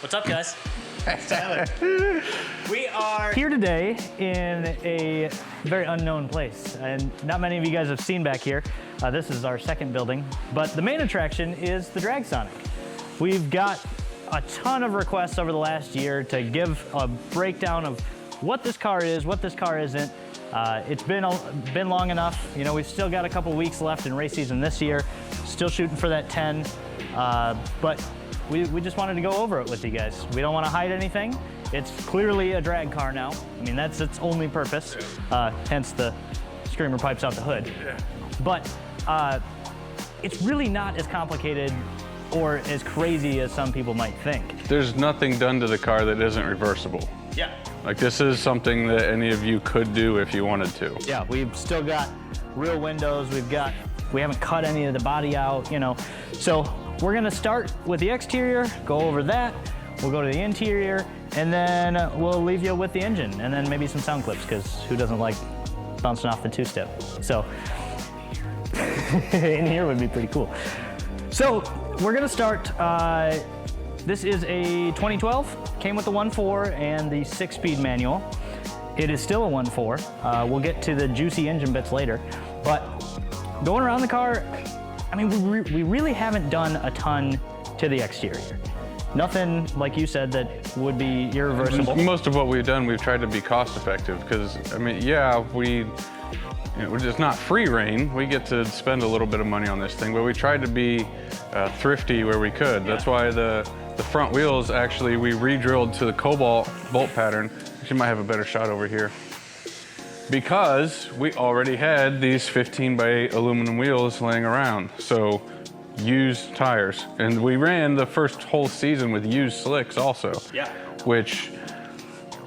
What's up, guys? Tyler. We are here today in a very unknown place, and not many of you guys have seen back here. This is our second building, but the main attraction is the Drag Sonic. We've got a ton of requests over the last year to give a breakdown of what this car is, what this car isn't. It's been long enough. You know, we've still got a couple weeks left in race season this year. Still shooting for that 10, but we just wanted to go over it with you guys. We don't want to hide anything. It's clearly a drag car now. I mean, that's its only purpose, hence the screamer pipes out the hood. Yeah. But it's really not as complicated or as crazy as some people might think. There's nothing done to the car that isn't reversible. Yeah. Like, this is something that any of you could do if you wanted to. Yeah, we've still got real windows. We haven't cut any of the body out, you know. So we're gonna start with the exterior, go over that, we'll go to the interior, and then we'll leave you with the engine, and then maybe some sound clips, because who doesn't like bouncing off the two-step? So, in here would be pretty cool. So, we're gonna start, this is a 2012, came with the 1.4 and the 6-speed manual. It is still a 1.4. We'll get to the juicy engine bits later, but going around the car, I mean, we really haven't done a ton to the exterior. Nothing, like you said, that would be irreversible. Most of what we've done, we've tried to be cost effective, because, I mean, yeah, it's not free reign. We get to spend a little bit of money on this thing, but we tried to be thrifty where we could. Yeah. That's why the front wheels, actually, we re-drilled to the cobalt bolt pattern. You might have a better shot over here. Because we already had these 15x8 aluminum wheels laying around. So used tires. And we ran the first whole season with used slicks also. Yeah. Which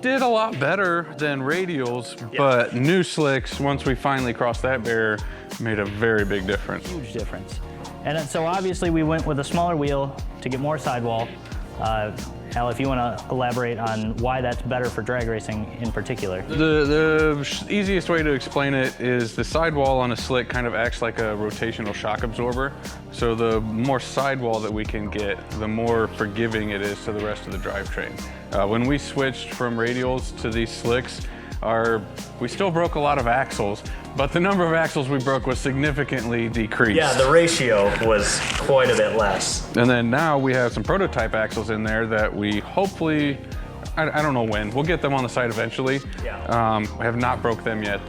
did a lot better than radials, yeah. But new slicks, once we finally crossed that barrier, made a very big difference. Huge difference. And so obviously we went with a smaller wheel to get more sidewall. Al, if you want to elaborate on why that's better for drag racing in particular. The easiest way to explain it is the sidewall on a slick kind of acts like a rotational shock absorber. So the more sidewall that we can get, the more forgiving it is to the rest of the drivetrain. When we switched from radials to these slicks, we still broke a lot of axles, but the number of axles we broke was significantly decreased. Yeah, the ratio was quite a bit less. And then now we have some prototype axles in there that we hopefully, I don't know when, we'll get them on the site eventually. Yeah. We have not broke them yet,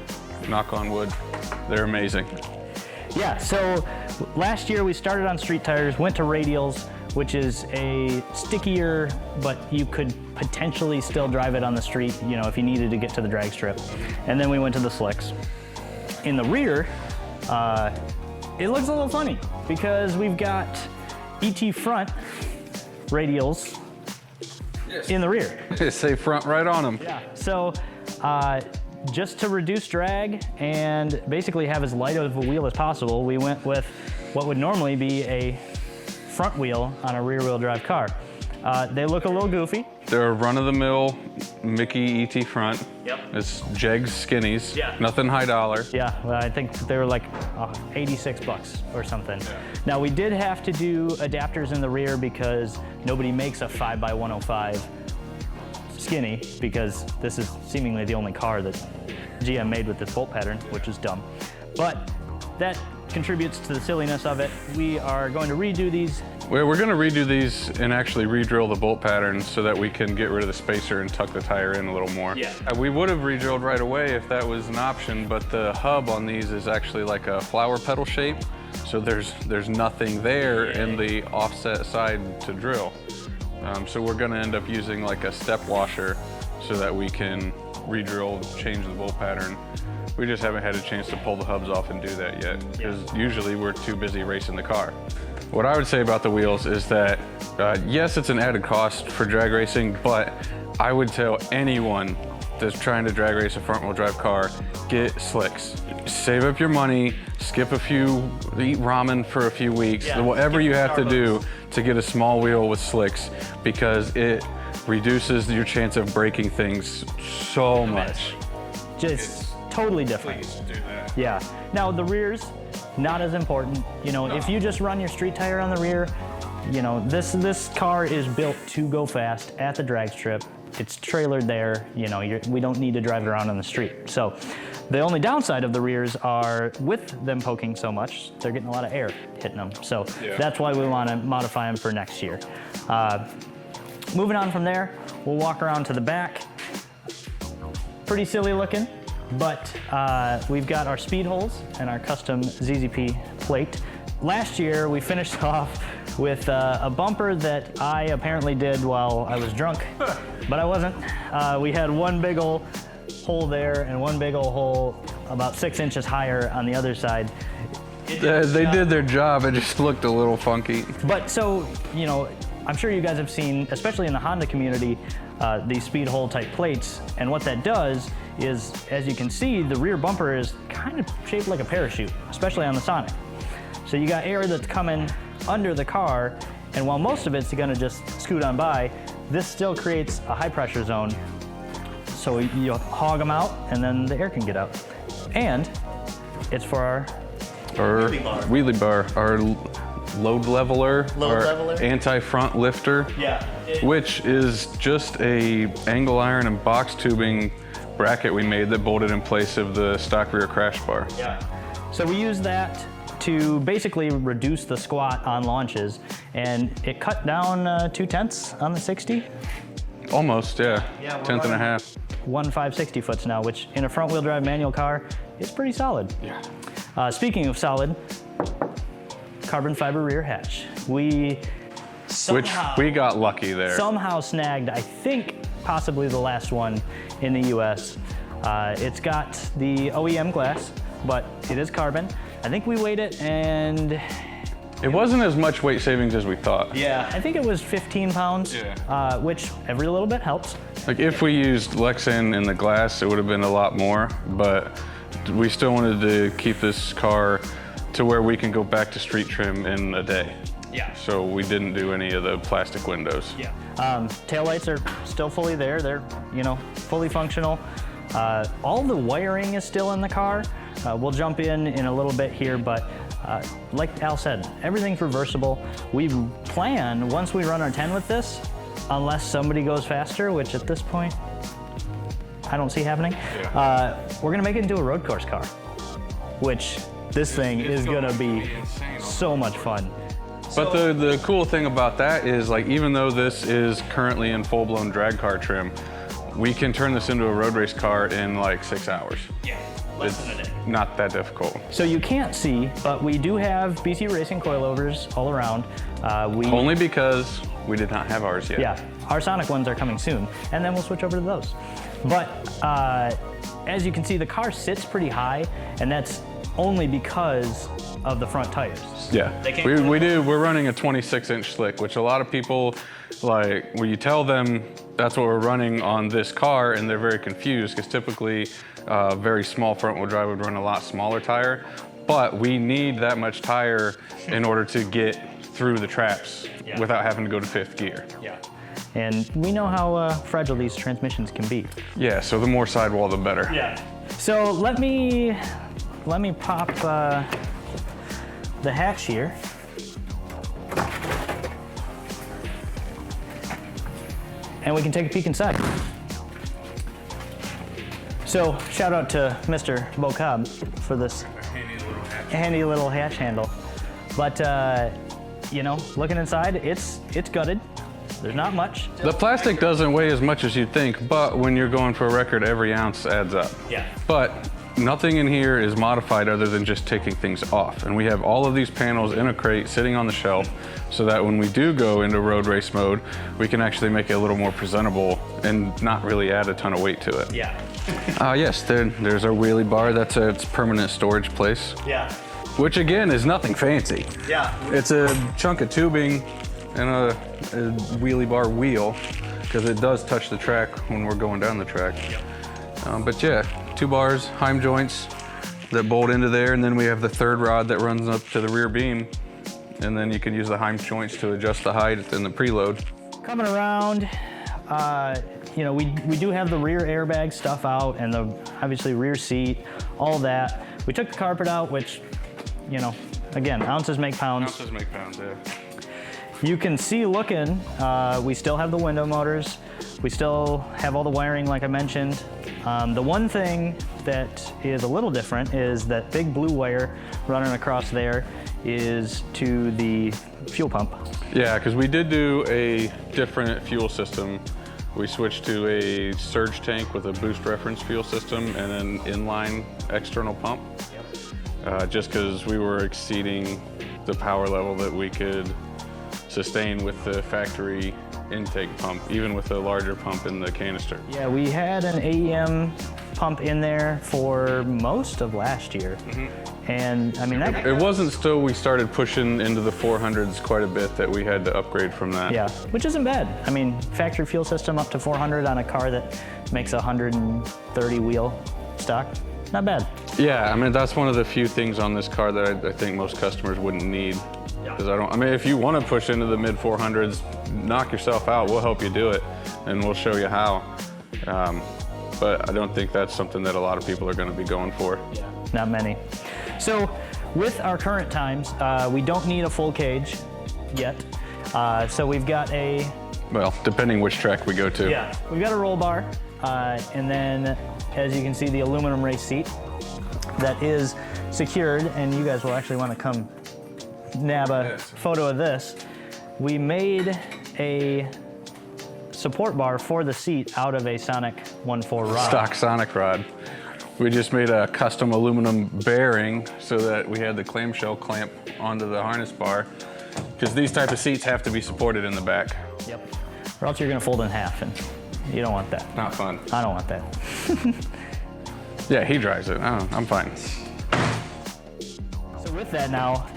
knock on wood. They're amazing. Yeah, so last year we started on street tires, went to radials, which is a stickier, but you could potentially still drive it on the street, you know, if you needed to get to the drag strip. And then we went to the slicks. In the rear, it looks a little funny because we've got ET front radials in the rear. They say front right on them. Yeah, so just to reduce drag and basically have as light of a wheel as possible, we went with what would normally be a front wheel on a rear wheel drive car. They look a little goofy. They're a run-of-the-mill Mickey ET front. Yep. It's Jegs skinnies. Yeah. Nothing high dollar. Yeah, well, I think they were like 86 bucks or something. Yeah. Now we did have to do adapters in the rear because nobody makes a 5x105 skinny, because this is seemingly the only car that GM made with this bolt pattern, which is dumb. But that contributes to the silliness of it. We are going to redo these. We're going to redo these and actually re-drill the bolt pattern so that we can get rid of the spacer and tuck the tire in a little more. Yeah. We would have re-drilled right away if that was an option, but the hub on these is actually like a flower petal shape. So there's nothing there in the offset side to drill. So we're going to end up using like a step washer so that we can re-drill, change the bolt pattern. We just haven't had a chance to pull the hubs off and do that yet, because usually we're too busy racing the car. What I would say about the wheels is that, yes, it's an added cost for drag racing, but I would tell anyone that's trying to drag race a front wheel drive car, get slicks. Save up your money, skip a few, eat ramen for a few weeks, whatever you have to do to get a small wheel with slicks, because it reduces your chance of breaking things so much. Just totally different. Please do that. Yeah. Now the rears, not as important. You know, if you just run your street tire on the rear, you know, this car is built to go fast at the drag strip. It's trailered there, you know, we don't need to drive it around on the street. So the only downside of the rears are, with them poking so much, they're getting a lot of air hitting them. So that's why we want to modify them for next year. Moving on from there, we'll walk around to the back. Pretty silly looking, but we've got our speed holes and our custom ZZP plate. Last year, we finished off with a bumper that I apparently did while I was drunk, but I wasn't. We had one big old hole there and one big old hole about 6 inches higher on the other side. They did their job, it just looked a little funky. But so, you know, I'm sure you guys have seen, especially in the Honda community, these speed hole type plates, and what that does is, as you can see, the rear bumper is kind of shaped like a parachute, especially on the Sonic. So you got air that's coming under the car, and while most of it's gonna just scoot on by, this still creates a high pressure zone. So you hog them out, and then the air can get out. And it's for our wheelie bar, our load leveler, our anti-front lifter, which is just a angle iron and box tubing bracket we made that bolted in place of the stock rear crash bar. So we use that to basically reduce the squat on launches, and it cut down 2/10 on the 60. Almost, yeah. 10th and a half. 1.560 foots now, which in a front wheel drive manual car is pretty solid. Speaking of solid, carbon fiber rear hatch. We got lucky there. Somehow snagged, I think, possibly the last one in the US. It's got the OEM glass, but it is carbon. I think we weighed it, and it wasn't as much weight savings as we thought. I think it was 15 pounds, which every little bit helps. Like if we used Lexan in the glass, it would have been a lot more, but we still wanted to keep this car to where we can go back to street trim in a day. So we didn't do any of the plastic windows. Taillights are still fully there. They're, you know, fully functional. All the wiring is still in the car. We'll jump in a little bit here, but like Al said, everything's reversible. We plan, once we run our 10 with this, unless somebody goes faster, which at this point, I don't see happening, we're gonna make it into a road course car, which this thing is gonna be so much fun. But the cool thing about that is, like, even though this is currently in full-blown drag car trim, we can turn this into a road race car in like 6 hours. Less than a day. Not that difficult. So you can't see, but we do have BC Racing coilovers all around. Only because we did not have ours yet. Our Sonic ones are coming soon, and then we'll switch over to those. But as you can see, the car sits pretty high, and that's only because of the front tires. We're running a 26-inch slick, which a lot of people, like, when you tell them that's what we're running on this car, and they're very confused, because typically a very small front wheel drive would run a lot smaller tire, but we need that much tire in order to get through the traps without having to go to 5th gear. And we know how fragile these transmissions can be. So the more sidewall, the better. So let me pop the hatch here. And we can take a peek inside. So shout out to Mr. Bo Cobb for this handy little hatch handle. But you know, looking inside, it's gutted. There's not much. The plastic doesn't weigh as much as you'd think, but when you're going for a record, every ounce adds up. But nothing in here is modified other than just taking things off. And we have all of these panels in a crate sitting on the shelf so that when we do go into road race mode, we can actually make it a little more presentable and not really add a ton of weight to it. Yes, there's our wheelie bar. That's its permanent storage place. Yeah. Which again is nothing fancy. Yeah. It's a chunk of tubing and a wheelie bar wheel, because it does touch the track when we're going down the track. Yep. But yeah, 2 bars, heim joints that bolt into there, and then we have the 3rd rod that runs up to the rear beam, and then you can use the heim joints to adjust the height and the preload. Coming around, you know, we do have the rear airbag stuff out, and the obviously rear seat, all that. We took the carpet out, which, you know, again, ounces make pounds. Ounces make pounds, yeah. You can see looking, we still have the window motors. We still have all the wiring like I mentioned. The one thing that is a little different is that big blue wire running across there is to the fuel pump. Yeah, because we did do a different fuel system. We switched to a surge tank with a boost reference fuel system and an inline external pump. Yep. Just because we were exceeding the power level that we could sustain with the factory intake pump, even with a larger pump in the canister. Yeah, we had an AEM pump in there for most of last year. And I mean, it wasn't still we started pushing into the 400s quite a bit that we had to upgrade from that. Yeah, which isn't bad. I mean, factory fuel system up to 400 on a car that makes 130 wheel stock, not bad. Yeah, I mean, that's one of the few things on this car that I think most customers wouldn't need. Because I mean, if you want to push into the mid 400s, knock yourself out. We'll help you do it, and we'll show you how. But I don't think that's something that a lot of people are going to be going for. Yeah, not many. So with our current times, we don't need a full cage yet. So we've got a... Well, depending which track we go to. Yeah, we've got a roll bar, and then as you can see, the aluminum race seat that is secured, and you guys will actually want to come nab a photo of this. We made a support bar for the seat out of a Sonic 1.4 rod. Stock Sonic rod. We just made a custom aluminum bearing so that we had the clamshell clamp onto the harness bar, because these type of seats have to be supported in the back. Yep. Or else you're gonna fold in half, and you don't want that. Not fun. I don't want that. Yeah, he drives it. I'm fine. So with that now,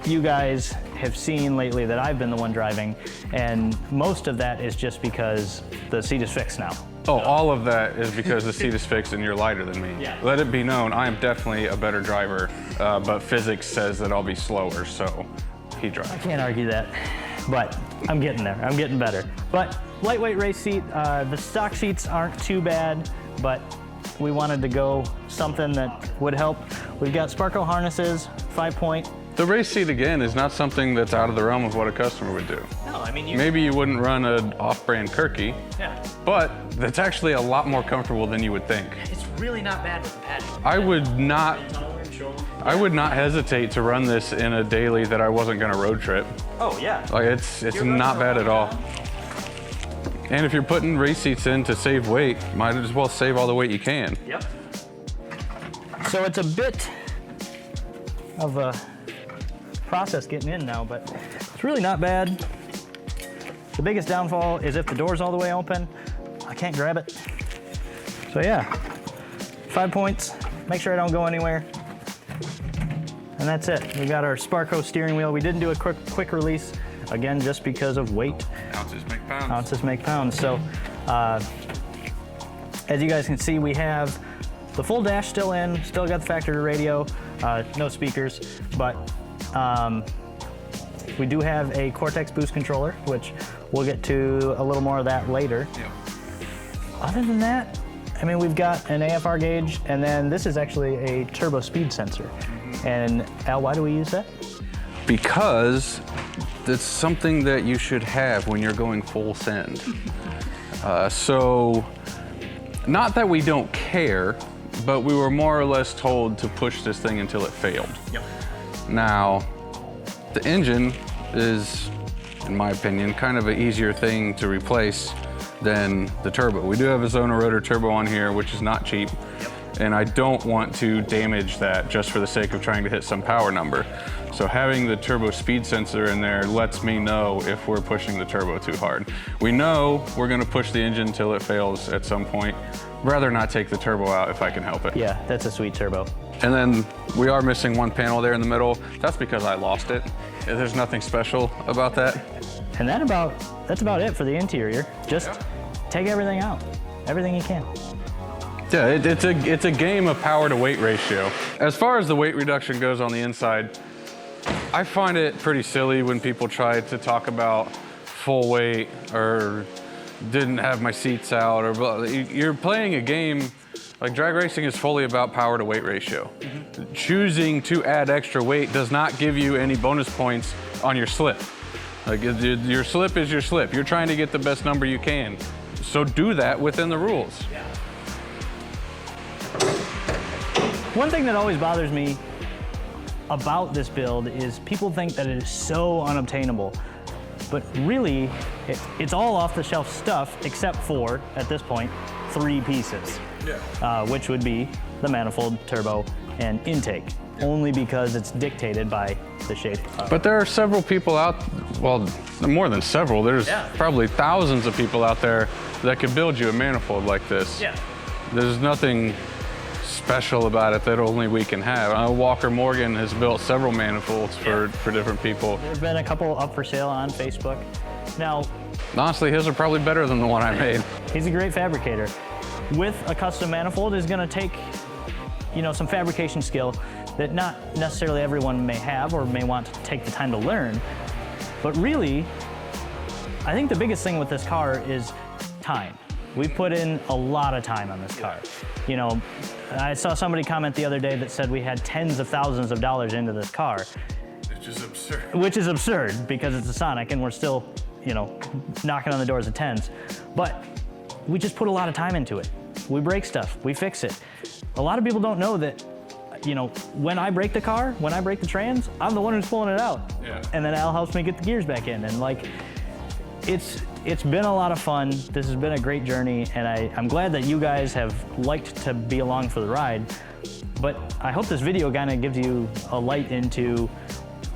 you guys have seen lately that I've been the one driving, and most of that is just because the seat is fixed now. Oh, all of that is because the seat is fixed and you're lighter than me. Yeah. Let it be known, I am definitely a better driver, but physics says that I'll be slower, so he drives. I can't argue that, but I'm getting there. I'm getting better. But lightweight race seat, the stock seats aren't too bad, but we wanted to go something that would help. We've got Sparco harnesses, 5-point. The race seat, again, is not something that's out of the realm of what a customer would do. No, I mean, maybe you wouldn't run an off-brand Kirky, yeah, but that's actually a lot more comfortable than you would think. It's really not bad with the padding. I would not hesitate to run this in a daily that I wasn't going to road trip. Oh yeah. Like it's not bad at all. And if you're putting race seats in to save weight, might as well save all the weight you can. Yep. So it's a bit of a process getting in now, but it's really not bad. The biggest downfall is if the door's all the way open, I can't grab it. So yeah, 5 points, make sure I don't go anywhere. And that's it. We got our Sparco steering wheel. We didn't do a quick release, again, just because of weight. Ounces make pounds. Ounces make pounds. So as you guys can see, we have the full dash still in, still got the factory radio, no speakers, but we do have a Cortex boost controller, which we'll get to a little more of that later. Yep. Other than that, I mean, we've got an AFR gauge, and then this is actually a turbo speed sensor. And Al, why do we use that? Because it's something that you should have when you're going full send. So, not that we don't care, but we were more or less told to push this thing until it failed. Yep. Now, the engine is, in my opinion, kind of an easier thing to replace than the turbo. We do have a Zona rotor turbo on here, which is not cheap. Yep. And I don't want to damage that just for the sake of trying to hit some power number. So having the turbo speed sensor in there lets me know if we're pushing the turbo too hard. We know we're gonna push the engine until it fails at some point. Rather not take the turbo out if I can help it. Yeah, that's a sweet turbo. And then we are missing one panel there in the middle. That's because I lost it. There's nothing special about that. And that's about it for the interior. Just take everything out, everything you can. Yeah, it's a game of power to weight ratio. As far as the weight reduction goes on the inside, I find it pretty silly when people try to talk about full weight or didn't have my seats out or blah. You're playing a game, like drag racing is fully about power to weight ratio. Choosing to add extra weight does not give you any bonus points on your slip. Like your slip is your slip. You're trying to get the best number you can. So do that within the rules. Yeah. One thing that always bothers me about this build is people think that it is so unobtainable, but really it's all off-the-shelf stuff except for, at this point, 3 pieces, which would be the manifold, turbo, and intake, only because it's dictated by the shape. But there are several people out, well, more than several, there's probably thousands of people out there that could build you a manifold like this. Yeah. There's nothing special about it that only we can have. Walker Morgan has built several manifolds for different people. There's been a couple up for sale on Facebook. Now, honestly, his are probably better than the one I made. He's a great fabricator. With a custom manifold is gonna take, you know, some fabrication skill that not necessarily everyone may have or may want to take the time to learn. But really, I think the biggest thing with this car is time. We put in a lot of time on this car. You know, I saw somebody comment the other day that said we had tens of thousands of dollars into this car. Which is absurd. Which is absurd because it's a Sonic and we're still, you know, knocking on the doors of tens. But we just put a lot of time into it. We break stuff, we fix it. A lot of people don't know that, you know, when I break the car, when I break the trans, I'm the one who's pulling it out. Yeah. And then Al helps me get the gears back in. And like, it's been a lot of fun. This has been a great journey, and I'm glad that you guys have liked to be along for the ride. But I hope this video kind of gives you a light into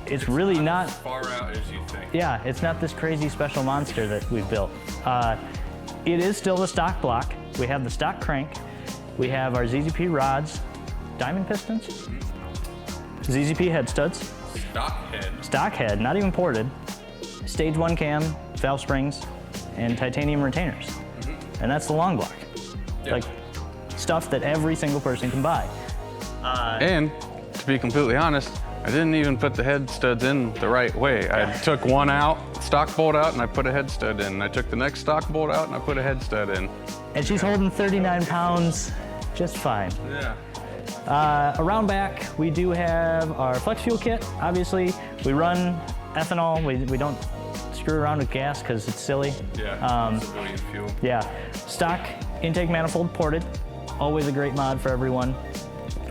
it's really not as far out as you think. Yeah, it's not this crazy special monster that we've built. It is still the stock block. We have the stock crank. We have our ZZP rods, diamond pistons, ZZP head studs. Stock head, not even ported. Stage 1 cam, valve springs, and titanium retainers. And that's the long block. Like stuff that every single person can buy. And to be completely honest, I didn't even put the head studs in the right way. I took one out, stock bolt out, and I put a head stud in. I took the next stock bolt out and I put a head stud in. And she's holding 39 pounds just fine. Yeah. Around back, we do have our flex fuel kit. Obviously, we run ethanol. We don't screw around with gas because it's silly. Yeah, civilian fuel. Yeah. Stock intake manifold ported. Always a great mod for everyone.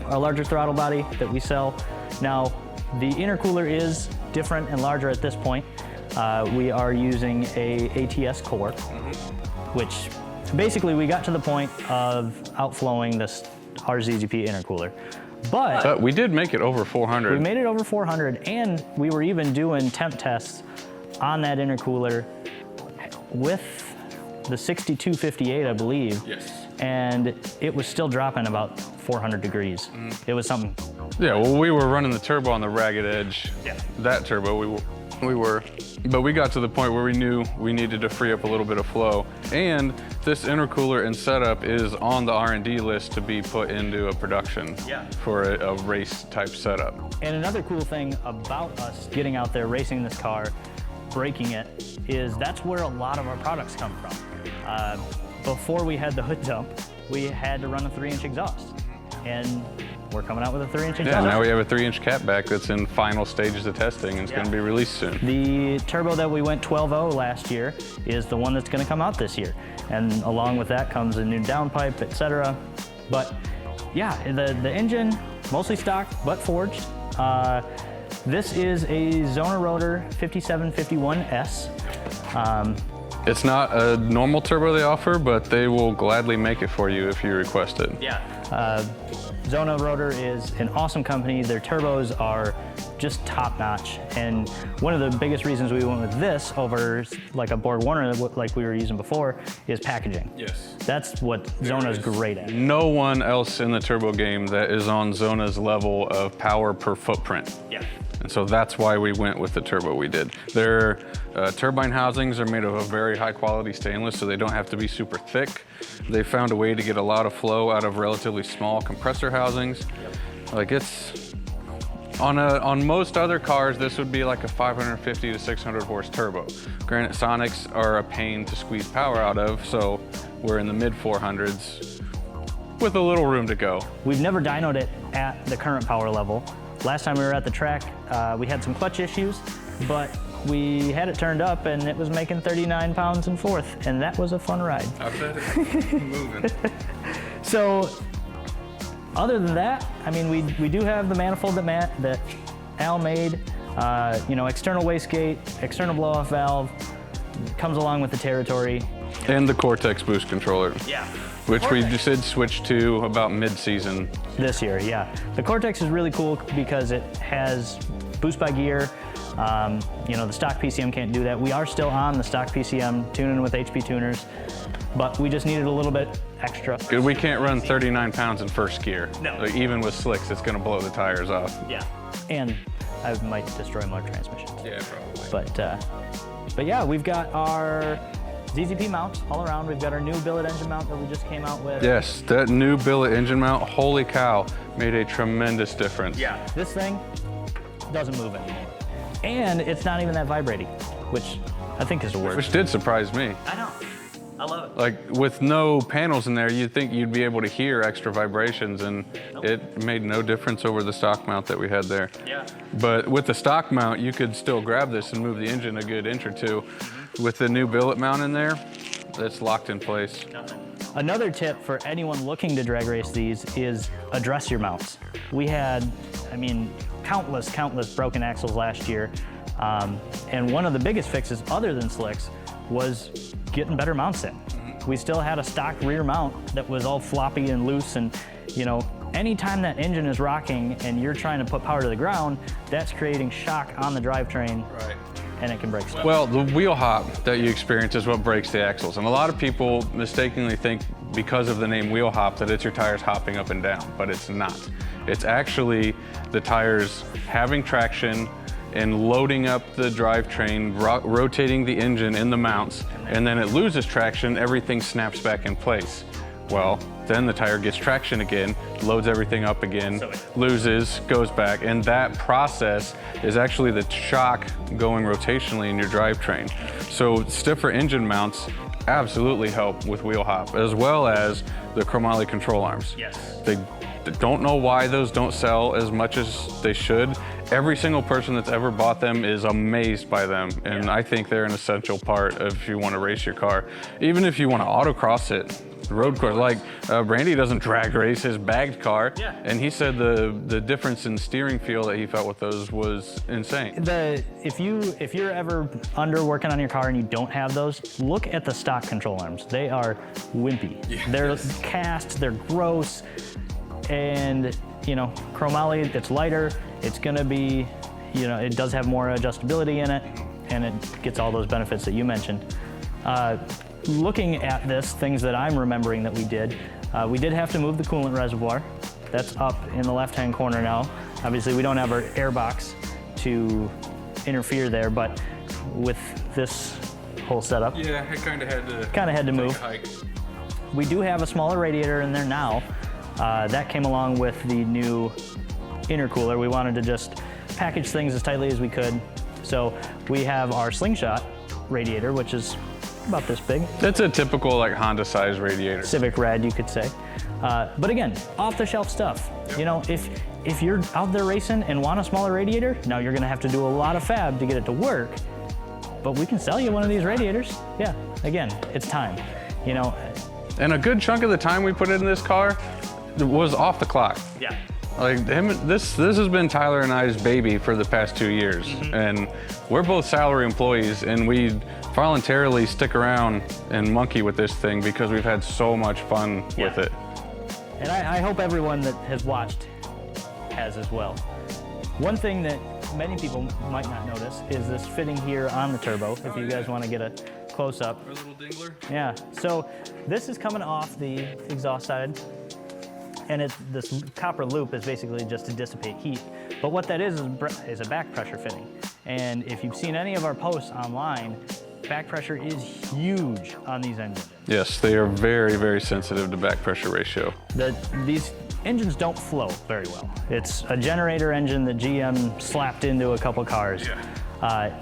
Our larger throttle body that we sell. Now, the intercooler is different and larger at this point. We are using a ATS core, which basically we got to the point of outflowing our ZZP intercooler. But we did make it over 400. We made it over 400, and we were even doing temp tests on that intercooler with the 6258, I believe. Yes. And it was still dropping about 400 degrees. It was something. Yeah, well, we were running the turbo on the ragged edge. Yeah. That turbo, we were. But we got to the point where we knew we needed to free up a little bit of flow. And this intercooler and setup is on the R&D list to be put into a production for a race type setup. And another cool thing about us getting out there racing this car, breaking it, is that's where a lot of our products come from. Before we had the hood dump, we had to run a 3-inch exhaust. And we're coming out with a 3-inch exhaust. Yeah, now we have a 3-inch catback that's in final stages of testing and it's going to be released soon. The turbo that we went 12.0 last year is the one that's going to come out this year. And along with that comes a new downpipe, etc. But yeah, the engine, mostly stock, but forged. This is a Zona rotor 5751S. It's not a normal turbo they offer, but they will gladly make it for you if you request it. Yeah. Zona rotor is an awesome company. Their turbos are just top notch. And one of the biggest reasons we went with this over like a Borg Warner like we were using before is packaging. Yes. That's what Zona's great at. No one else in the turbo game that is on Zona's level of power per footprint. Yeah. And so that's why we went with the turbo we did. Their turbine housings are made of a very high quality stainless, so they don't have to be super thick. They found a way to get a lot of flow out of relatively small compressor housings. Yep. Like it's, on most other cars, this would be like a 550 to 600 horse turbo. Granted, Sonics are a pain to squeeze power out of, so we're in the mid 400s with a little room to go. We've never dynoed it at the current power level. Last time we were at the track, we had some clutch issues, but we had it turned up and it was making 39 pounds in fourth, and that was a fun ride. I bet it's moving. So, other than that, I mean, we do have the manifold that Al made, you know, external wastegate, external blow-off valve, comes along with the territory. And the Cortex boost controller. Yeah. Which we just did switch to about mid-season. This year, yeah. The Cortex is really cool because it has boost by gear. You know, the stock PCM can't do that. We are still on the stock PCM tuning with HP tuners, but we just needed a little bit extra. We can't run 39 pounds in first gear. No. Like, even with slicks, it's gonna blow the tires off. Yeah. And I might destroy more transmissions. Yeah, probably. But yeah, we've got our ZZP mounts all around. We've got our new billet engine mount that we just came out with. Yes, that new billet engine mount, holy cow, made a tremendous difference. Yeah. This thing doesn't move anymore. And it's not even that vibrating, which I think is a word. Which did surprise me. I know. I love it. Like, with no panels in there, you'd think you'd be able to hear extra vibrations, and it made no difference over the stock mount that we had there. Yeah. But with the stock mount, you could still grab this and move the engine a good inch or two. With the new billet mount in there, it's locked in place. Another tip for anyone looking to drag race these is address your mounts. We had, I mean, countless broken axles last year. And one of the biggest fixes other than slicks was getting better mounts in. We still had a stock rear mount that was all floppy and loose, and you know, anytime that engine is rocking and you're trying to put power to the ground, that's creating shock on the drivetrain. Right. And it can break stuff. Well, the wheel hop that you experience is what breaks the axles. And a lot of people mistakenly think because of the name wheel hop that it's your tires hopping up and down, but it's not. It's actually the tires having traction and loading up the drivetrain, rotating the engine in the mounts, and then it loses traction, everything snaps back in place. Well, then the tire gets traction again, loads everything up again, loses, goes back, and that process is actually the shock going rotationally in your drivetrain. So stiffer engine mounts absolutely help with wheel hop, as well as the chromoly control arms. Yes. They don't know why those don't sell as much as they should. Every single person that's ever bought them is amazed by them, and I think they're an essential part of if you want to race your car. Even if you want to autocross it, road course, like Randy doesn't drag race his bagged car, and he said the difference in steering feel that he felt with those was insane. If you're ever under working on your car and you don't have those, look at the stock control arms. They are wimpy. Yes. They're cast, they're gross, and you know, chromoly, it's lighter, it's gonna be, you know, it does have more adjustability in it, and it gets all those benefits that you mentioned. Looking at this, things that I'm remembering that we did have to move the coolant reservoir. That's up in the left-hand corner now. Obviously, we don't have our air box to interfere there, but with this whole setup, yeah, I kind of had to move. We do have a smaller radiator in there now. That came along with the new intercooler. We wanted to just package things as tightly as we could. So we have our slingshot radiator, which is about this big. That's a typical like Honda size radiator. Civic red, you could say. But again, off the shelf stuff. Yep. You know, if you're out there racing and want a smaller radiator, now you're gonna have to do a lot of fab to get it to work. But we can sell you one of these radiators. Yeah, again, it's time, you know. And a good chunk of the time we put it in this car was off the clock. Yeah. Like this has been Tyler and I's baby for the past 2 years. And we're both salary employees, and we voluntarily stick around and monkey with this thing because we've had so much fun with it. And I hope everyone that has watched has as well. One thing that many people might not notice is this fitting here on the turbo, if you guys want to get a close-up. Our little dingler. Yeah, so this is coming off the exhaust side, and this copper loop is basically just to dissipate heat. But what that is a back pressure fitting. And if you've seen any of our posts online, back pressure is huge on these engines. Yes, they are very, very sensitive to back pressure ratio. These engines don't flow very well. It's a generator engine that GM slapped into a couple cars. Yeah.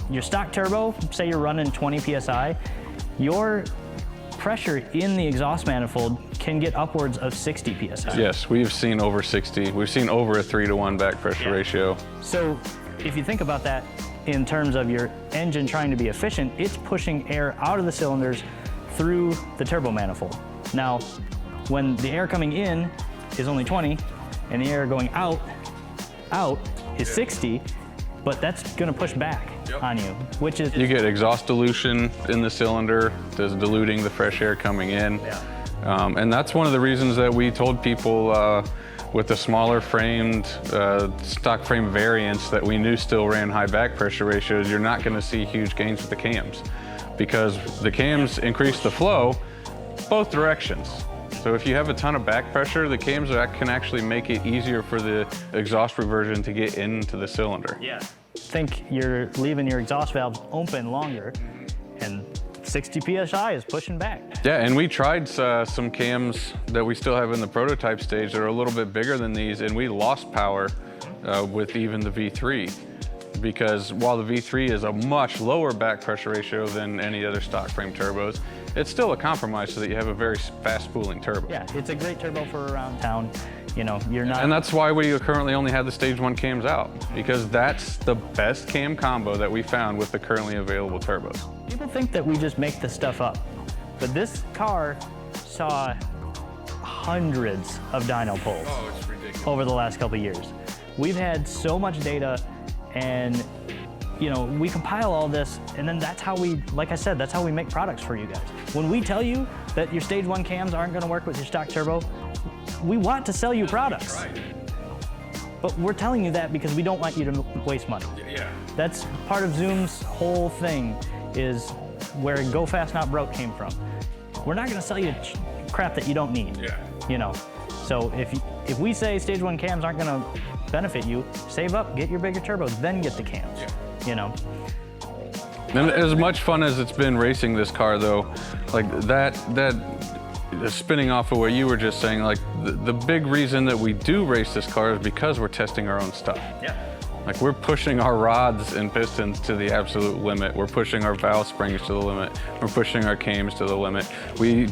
Your stock turbo, say you're running 20 PSI, your pressure in the exhaust manifold can get upwards of 60 PSI. Yes, we've seen over 60. We've seen over a 3-to-1 back pressure ratio. So if you think about that in terms of your engine trying to be efficient, it's pushing air out of the cylinders through the turbo manifold. Now, when the air coming in is only 20 and the air going out is 60, but that's gonna push back on you, which is... You get exhaust dilution in the cylinder that's diluting the fresh air coming in. And that's one of the reasons that we told people with the smaller framed stock frame variants that we knew still ran high back pressure ratios, you're not gonna see huge gains with the cams because the cams increase the flow both directions. So if you have a ton of back pressure, the cams can actually make it easier for the exhaust reversion to get into the cylinder. Yeah. Think you're leaving your exhaust valves open longer, and 60 PSI is pushing back. Yeah, and we tried some cams that we still have in the prototype stage that are a little bit bigger than these, and we lost power with even the V3. Because while the V3 is a much lower back pressure ratio than any other stock frame turbos, it's still a compromise so that you have a very fast spooling turbo. Yeah, it's a great turbo for around town. You know, you're not... And that's why we currently only have the stage 1 cams out, because that's the best cam combo that we found with the currently available turbos. People think that we just make this stuff up, but this car saw hundreds of dyno pulls It's ridiculous. over the last couple of years. We've had so much data, and you know, we compile all this, and then that's how we, like I said, that's how we make products for you guys. When we tell you that your stage 1 cams aren't gonna work with your stock turbo, we want to sell you products. Right. But we're telling you that because we don't want you to waste money. Yeah. That's part of Zoom's whole thing, is where Go Fast Not Broke came from. We're not gonna sell you crap that you don't need. Yeah. You know, so if we say stage 1 cams aren't gonna benefit you, save up, get your bigger turbos, then get the cams. Yeah. You know. And as much fun as it's been racing this car though, like that spinning off of what you were just saying, like the big reason that we do race this car is because we're testing our own stuff. Yeah. Like we're pushing our rods and pistons to the absolute limit. We're pushing our valve springs to the limit. We're pushing our cams to the limit. We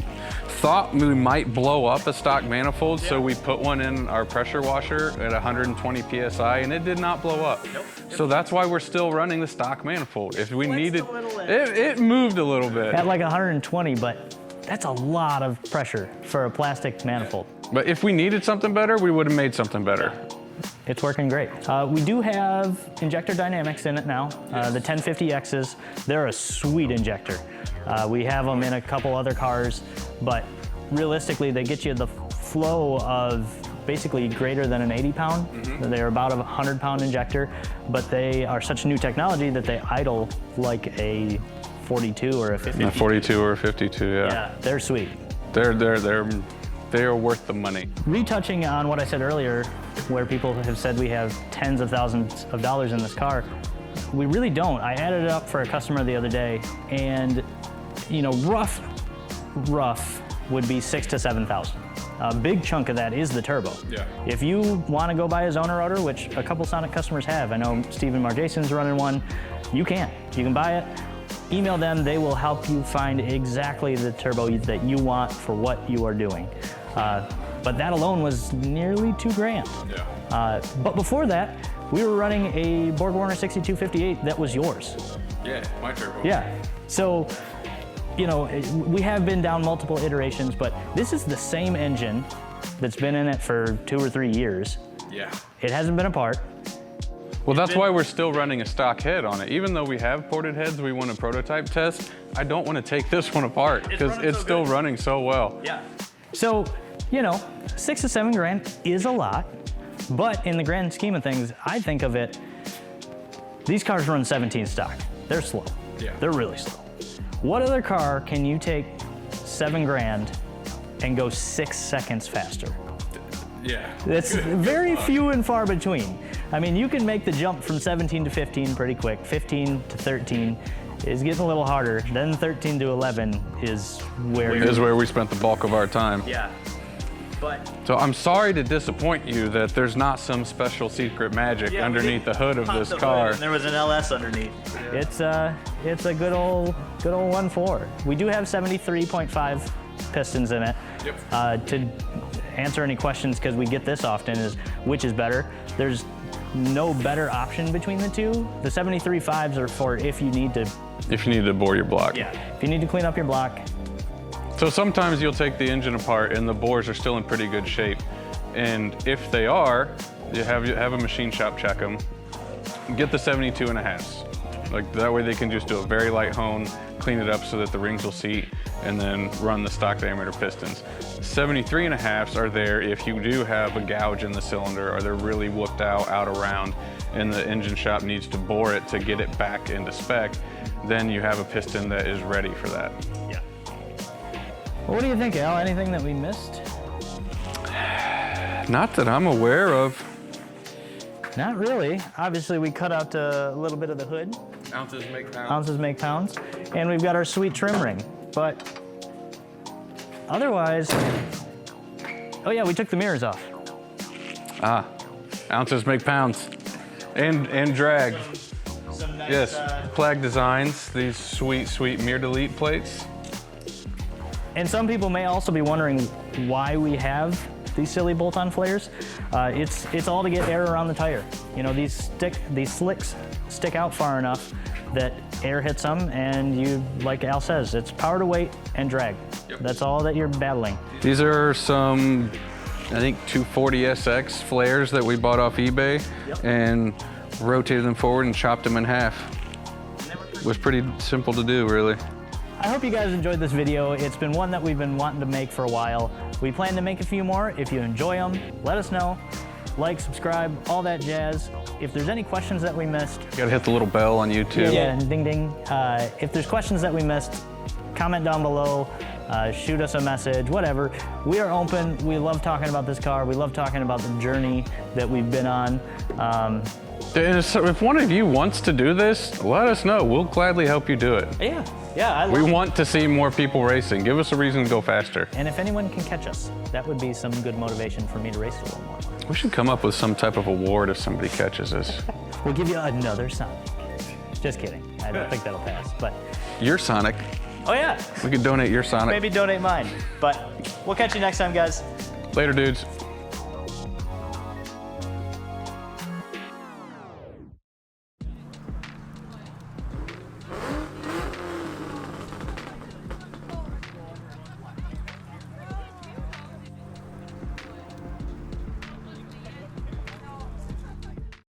thought we might blow up a stock manifold, so we put one in our pressure washer at 120 PSI, and it did not blow up. Nope. So that's why we're still running the stock manifold. If we needed, a little bit. it moved a little bit. At like 120, but that's a lot of pressure for a plastic manifold. But if we needed something better, we would have made something better. It's working great. We do have injector dynamics in it now. The 1050Xs, they're a sweet injector. We have them in a couple other cars, but realistically, they get you the flow of basically greater than an 80 pound. They're about a 100 pound injector, but they are such new technology that they idle like a 42 or a 50. A 42 or a 52, yeah. Yeah, they're sweet. They are worth the money. Retouching on what I said earlier, where people have said we have tens of thousands of dollars in this car, we really don't. I added it up for a customer the other day, and you know, rough would be 6,000 to 7,000. A big chunk of that is the turbo. Yeah. If you want to go buy a Zona rotor, which a couple Sonic customers have, I know Stephen Marjason's running one, you can buy it. Email them, they will help you find exactly the turbo that you want for what you are doing. But that alone was nearly $2,000. Yeah. But before that, we were running a BorgWarner 6258 that was yours. Yeah, my turbo. Yeah, so, you know, we have been down multiple iterations, but this is the same engine that's been in it for 2 or 3 years. Yeah. It hasn't been apart. Well, that's why we're still running a stock head on it. Even though we have ported heads we want to prototype test, I don't want to take this one apart because it's still running so well. Yeah. So, you know, $6,000 to $7,000 is a lot, but in the grand scheme of things, I think of it These cars run 17 stock. They're slow. Yeah. They're really slow. What other car can you take 7 grand and go 6 seconds faster? Yeah. It's very few and far between. I mean, you can make the jump from 17 to 15 pretty quick. 15 to 13 is getting a little harder. Then 13 to 11 is where we spent the bulk of our time. Yeah. But so I'm sorry to disappoint you that there's not some special secret magic underneath the hood of this car. And there was an LS underneath. It's a good old 1.4. We do have 73.5 pistons in it. Yep. To answer any questions, because we get this often, is which is better. There's no better option between the two. The 73.5s are for if you need to bore your block. Yeah. If you need to clean up your block. So sometimes you'll take the engine apart and the bores are still in pretty good shape. And if they are, you have a machine shop check them. Get the 72.5s. Like that way they can just do a very light hone, clean it up so that the rings will seat, and then run the stock diameter pistons. 73.5s are there if you do have a gouge in the cylinder or they're really whooped out around and the engine shop needs to bore it to get it back into spec, then you have a piston that is ready for that. Yeah. Well, what do you think, Al? Anything that we missed? Not that I'm aware of. Not really. Obviously, we cut out a little bit of the hood. Ounces make pounds. Ounces make pounds. And we've got our sweet trim ring. But otherwise, oh yeah, we took the mirrors off. Ah, ounces make pounds. And drag. Some nice, yes, Plag Designs, these sweet mirror delete plates. And some people may also be wondering why we have these silly bolt-on flares. It's all to get air around the tire. You know, these slicks stick out far enough that air hits them, and you, like Al says, it's power to weight and drag. Yep. That's all that you're battling. These are some, I think, 240SX flares that we bought off eBay. Yep. And rotated them forward and chopped them in half. It was pretty simple to do, really. I hope you guys enjoyed this video. It's been one that we've been wanting to make for a while. We plan to make a few more. If you enjoy them, let us know. Like, subscribe, all that jazz. If there's any questions that we missed, you gotta hit the little bell on YouTube. Yeah, and ding ding. If there's questions that we missed, comment down below, shoot us a message, whatever. We are open. We love talking about this car. We love talking about the journey that we've been on. And if one of you wants to do this, let us know. We'll gladly help you do it. Yeah. We want to see more people racing. Give us a reason to go faster. And if anyone can catch us, that would be some good motivation for me to race a little more. We should come up with some type of award if somebody catches us. We'll give you another Sonic. Just kidding. I don't think that'll pass, but. Your Sonic. Oh yeah. We could donate your Sonic. Maybe donate mine, but we'll catch you next time, guys. Later, dudes.